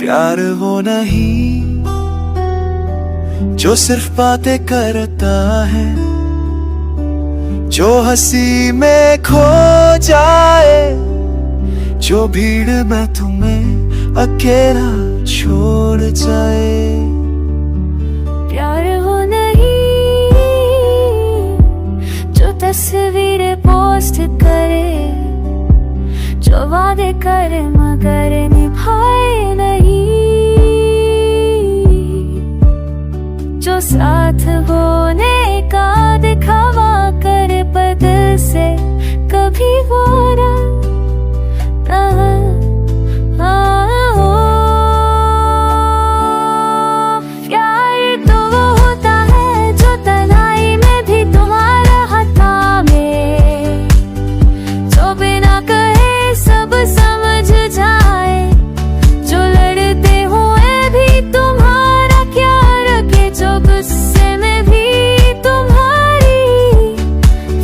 प्यार वो नहीं जो सिर्फ बातें करता है, जो हंसी में खो जाए, जो भीड़ में तुम्हें अकेला छोड़ जाए। प्यार वो नहीं जो तस्वीरें पोस्ट करे, जो वादे करे मगर निभाए नहीं, जो साथ होने का दिखावा करे बदल से कभी वो प्यार तो वो होता है जो तन्हाई में भी तुम्हारा थामे, जो बिना कहे सब समझ जाए, जो लड़ते हुए भी तुम्हारा ख्याल रखे, जो गुस्से में भी तुम्हारी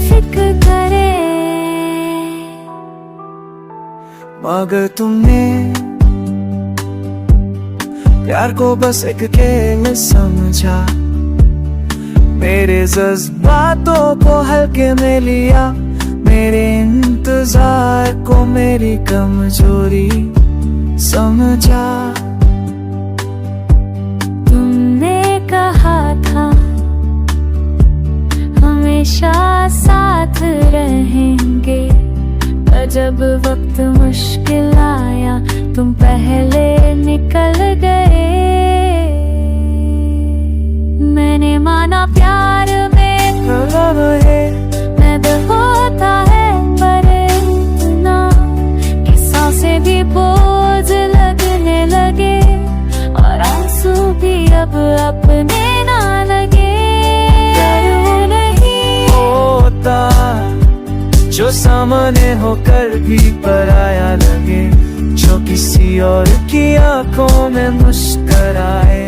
फिक्र करे। मगर तुमने प्यार को बस एक खेल में समझा, मेरे जज्बातों को हल्के में लिया, मेरे इंतजार को मेरी कमजोरी समझा। तुमने कहा था हमेशा साथ रहेंगे, पर जब वक्त मुश्किल आया तुम पहले निकल गए। मैंने माना प्यार में दर्द होता है, पर इतना कि सांसें भी बोझ लगने लगे और आंसू भी अब अपने ना लगे। प्यार नहीं होता जो सामने होकर भी पराया लगे, जो किसी और की आंखों में मुस्कुराए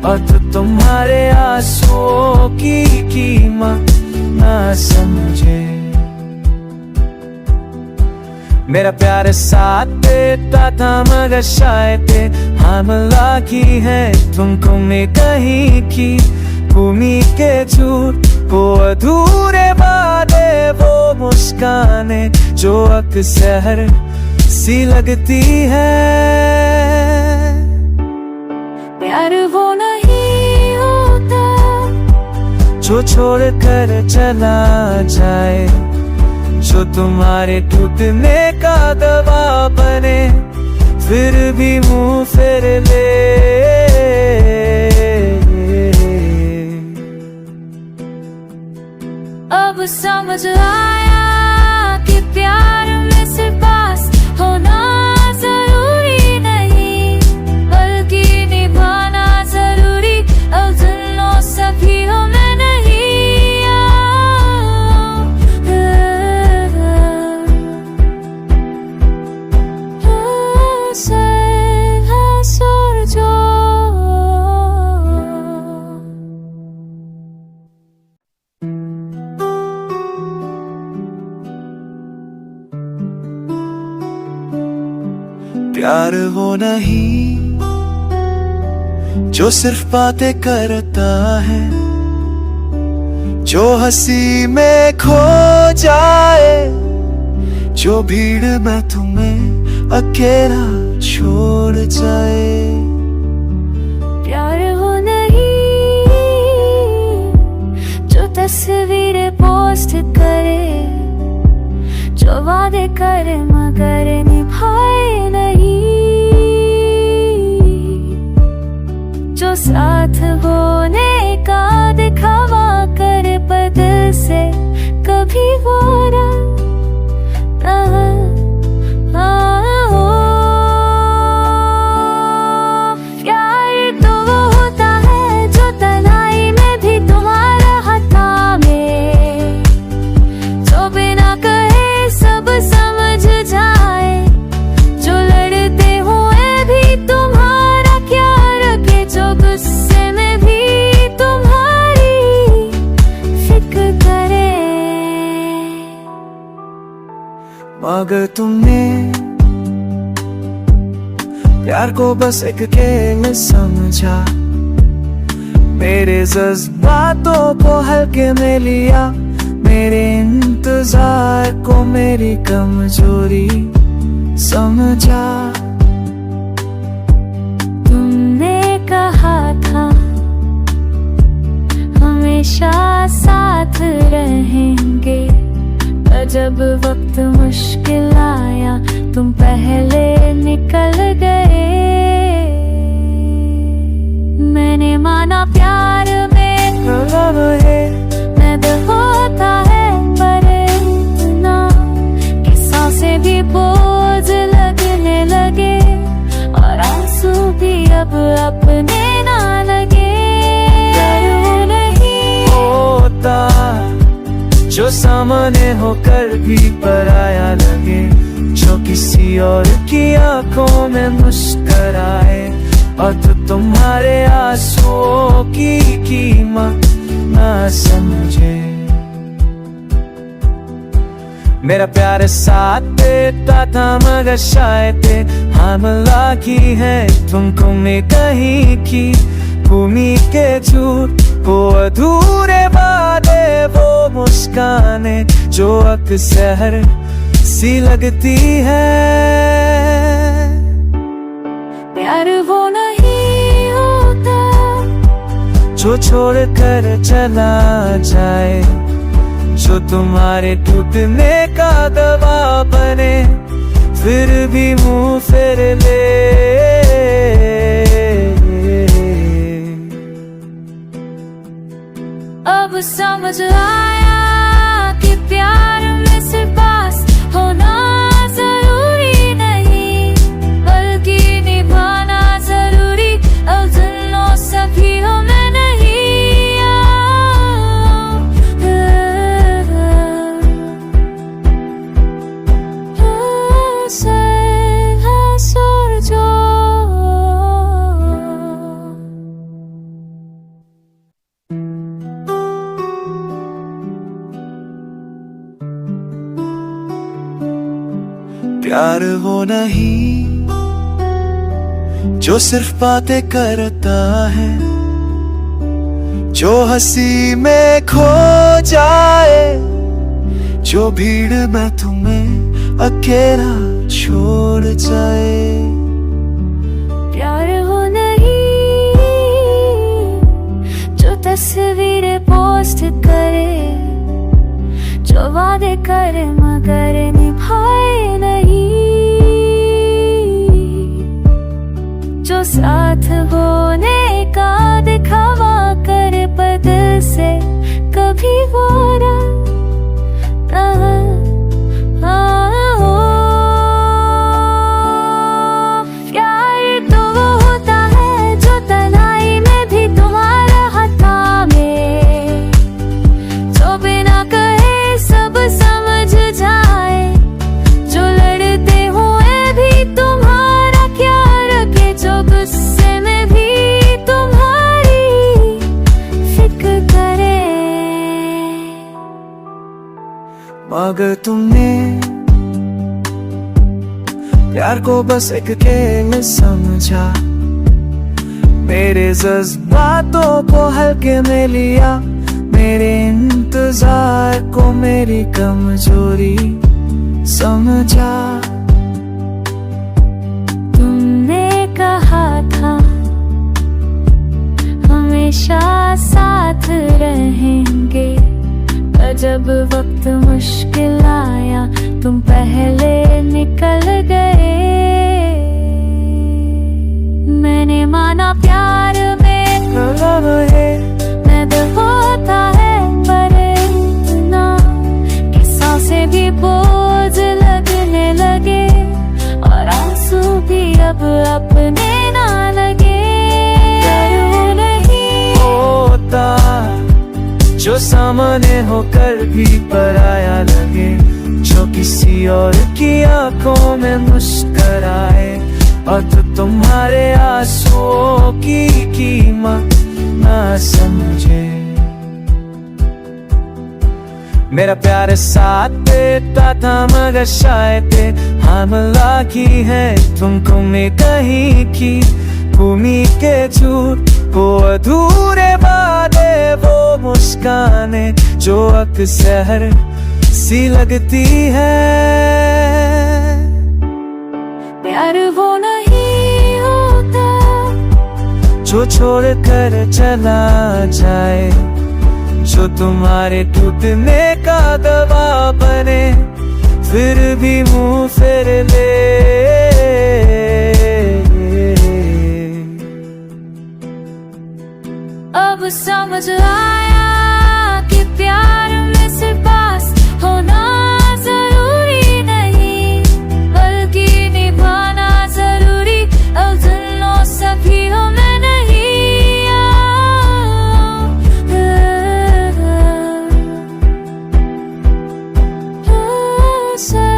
और तो तुम्हारे आंसुओं की कीमत ना समझे। मेरा प्यार साथ देता था मगर शायद हमला की है तुमको मैं कहीं की उम्मीद के झूठ, वो अधूरे वादे, वो मुस्काने जो अक्सर सी लगती है। प्यार वो नहीं होता जो छोड़ कर चला जाए, जो तुम्हारे टूटने का दवा बने फिर भी मुंह फेर ले। अब समझ आया कि प्यार में सिर्फ पास होना जरूरी नहीं, बल्कि निभाना जरूरी। अब दोनों सभी हो मैं नहीं। प्यार वो नहीं जो सिर्फ बातें करता है, जो हंसी में खो जाए, जो भीड़ में तुम्हें अकेला छोड़ जाए। प्यार वो नहीं जो तस्वीरें पोस्ट करे, जो वादे करे मगर निभाए नहीं, जो साथ होने का दिखावा करे बदल से कभी वो प्यार तो वो होता है जो तन्हाई में भी तुम्हारा थामे, जो बिना कहे सब समझ जाए, जो लड़ते हुए भी तुम्हारा ख्याल रखे, जो गुस्से में भी तुम्हारी फिक्र करे। मगर तुमने प्यार को बस एक खेल में समझा, मेरे जज्बातों को हल्के में लिया, मेरे इंतजार को मेरी कमजोरी समझा। तुमने कहा था हमेशा साथ रहेंगे, पर जब वक्त मुश्किल आया तुम पहले निकल गए। मैंने माना प्यार में दर्द होता है, पर इतना कि सांसें भी बोझ लगने लगे और आंसू भी अब अपने ना लगे। नहीं होता जो सामने होकर भी पराया लगे, जो किसी और की आंखों में मुस्कराए, और तो तुम्हारे आंसुओं की कीमत ना समझे। मेरा प्यार साथ देता था मगर शायद हमला की है तुमको मैं कहीं की उम्मीद के झूठ, वो अधूरे वादे, वो मुस्काने जो अक्सर सी लगती है। प्यार वो नहीं होता जो छोड़ कर चला जाए, जो तुम्हारे टूटने का दबाव बने, फिर भी मुंह फेर ले। अब समझ आया कि प्यार में सिर्फ पास होना जरूरी नहीं, बल्कि निभाना जरूरी। अब दोनों सभी हो मैं नहीं। प्यार वो नहीं जो सिर्फ बातें करता है, जो हंसी में खो जाए, जो भीड़ में तुम्हें अकेला छोड़ जाए। प्यार वो नहीं जो तस्वीरें पोस्ट करे, जो वादे करे मगर निभाए नहीं, जो साथ होने का दिखावा करे पर दिल से कभी वो प्यार तो वो होता है जो तन्हाई में भी तुम्हारा हाथ थामे, जो बिना कहे सब समझ जाए, जो लड़ते हुए भी तुम्हारा ख्याल रखे, जो गुस्से में भी तुम्हारी फिक्र करे। मगर तुमने प्यार को बस एक खेल में समझा, मेरे जज्बातों को हल्के में लिया, मेरे इंतजार को मेरी कमजोरी समझा। तुमने कहा था हमेशा साथ रहेंगे, पर जब वक्त मुश्किल आया तुम पहले निकल गए। मैंने माना प्यार में दर्द होता है, पर इतना कि सांसें भी बोझ लगने लगे और आंसू भी अब अपने ना लगे। नहीं होता जो सामने होकर भी पराया लगे, जो किसी और की आंखों में मुस्कराए, और तो तुम्हारे आंसुओं की कीमत ना समझे। मेरा प्यार साथ देता था मगर शायद हमला की है तुमको मैं कहीं की उम्मीद के झूठ वो अधूरे वादे वो मुस्काने जो अक्सर सी लगती है। प्यार वो नहीं होता जो छोड़ कर चला जाए, जो तुम्हारे टूटने का दवा बने फिर भी मुंह फेर ले। अब समझ आया कि प्यार में सिर्फ पास होना जरूरी नहीं बल्कि निभाना जरूरी। अब दोनों सभी हो मैं नहीं say